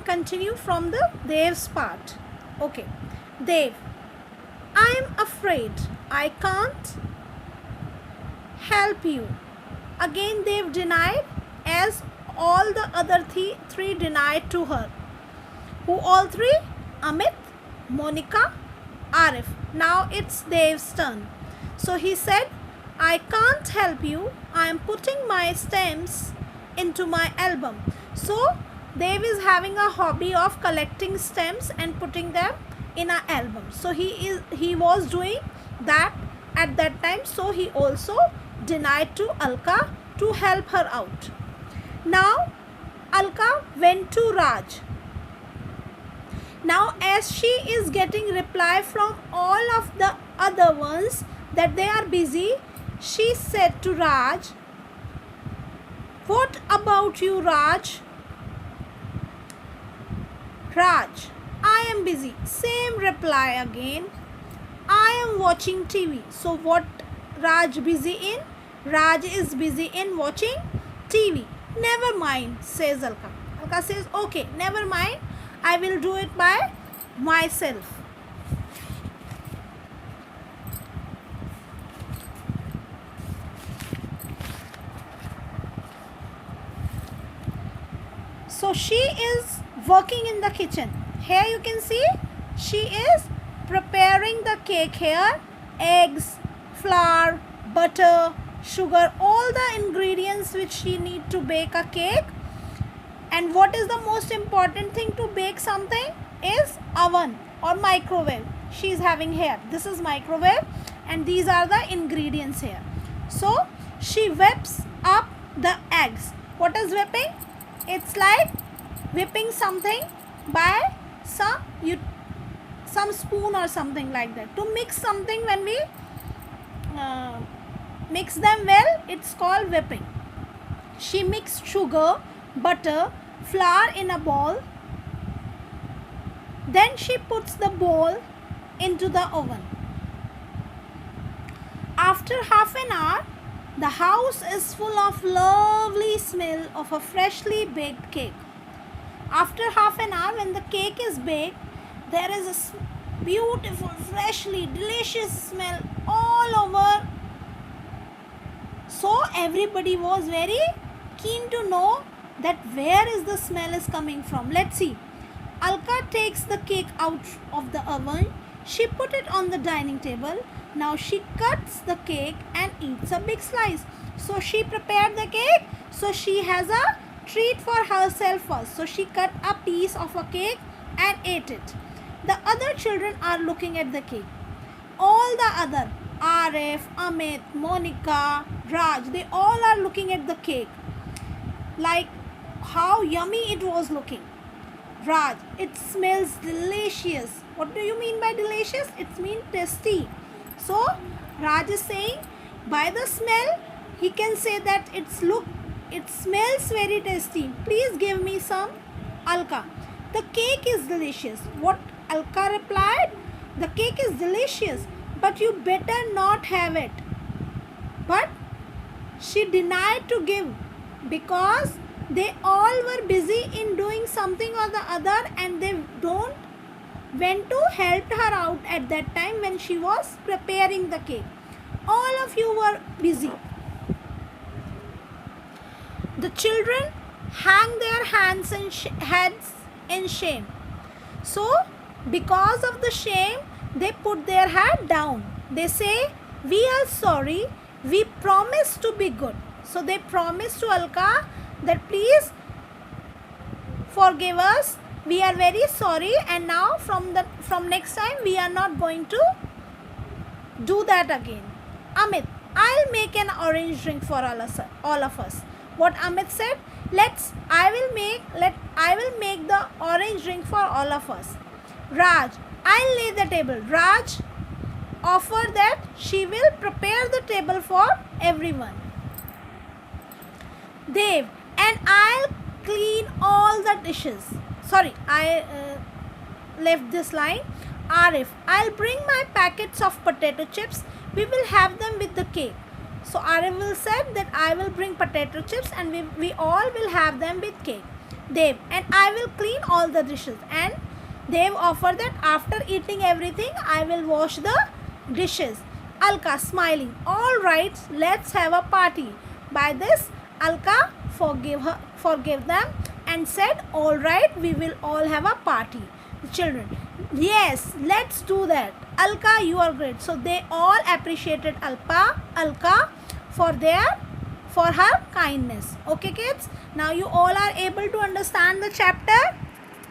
continue from the Dev's part. Okay. Dev, I'm afraid I can't help you. Again Dev denied, as all the other three denied to her. Who all three? Amit, Monica, Arif. Now it's Dev's turn. So he said, I can't help you. I am putting my stamps into my album. So Dev is having a hobby of collecting stamps and putting them in an album. So he was doing that at that time. So he also denied to Alka to help her out. Now Alka went to Raj. Now as she is getting reply from all of the other ones that they are busy, she said to Raj, what about you, Raj? Raj, I am busy. Same reply again. I am watching TV. So what Raj busy in? Raj is busy in watching TV. Never mind, says Alka. Alka says, okay, never mind. I will do it by myself. So she is working in the kitchen. Here you can see she is preparing the cake here. Eggs, flour, butter, sugar, all the ingredients which she need to bake a cake. And what is the most important thing to bake something is oven or microwave. She is having here. This is microwave and these are the ingredients here. So she whips up the eggs. What is whipping? It's like whipping something by some spoon or something like that. To mix something, when we mix them well, it's called whipping. She mixed sugar, butter, flour in a bowl. Then she puts the bowl into the oven. After half an hour, the house is full of lovely smell of a freshly baked cake. After half an hour, when the cake is baked, there is a beautiful, freshly, delicious smell all over. So everybody was very keen to know that where is the smell is coming from. Let's see. Alka takes the cake out of the oven. She put it on the dining table. Now she cuts the cake and eats a big slice. So she prepared the cake. So she has a treat for herself first. So she cut a piece of a cake and ate it. The other children are looking at the cake. All the other, Arif, Amit, Monica, Raj, they all are looking at the cake. Like how yummy it was looking. Raj, it smells delicious. What do you mean by delicious? It means tasty. So Raj is saying, by the smell, he can say that it smells very tasty. Please give me some. Alka, the cake is delicious. What Alka replied? The cake is delicious, but you better not have it. But she denied to give because they all were busy in doing something or the other and they don't went to help her out at that time when she was preparing the cake. All of you were busy. The children hang their hands and heads in shame. So because of the shame, they put their head down. They say, we are sorry, we promise to be good. So they promised to Alka that please forgive us, we are very sorry, and now from next time we are not going to do that again. Amit, I'll make an orange drink for all of us. What Amit said, I will make the orange drink for all of us. Raj, I'll lay the table. Raj offered that she will prepare the table for everyone. Dev, and I'll clean all the dishes. Sorry, I left this line. Arif, I'll bring my packets of potato chips. We will have them with the cake. So Arif will said that I will bring potato chips and we all will have them with cake. Dev, and I will clean all the dishes. And Dev offered that after eating everything, I will wash the dishes. Alka smiling, all right, let's have a party. By this, Alka forgave them and said, all right, we will all have a party. The children, yes, let's do that. Alka, you are great. So they all appreciated Alka for her kindness. Okay, kids. Now you all are able to understand the chapter.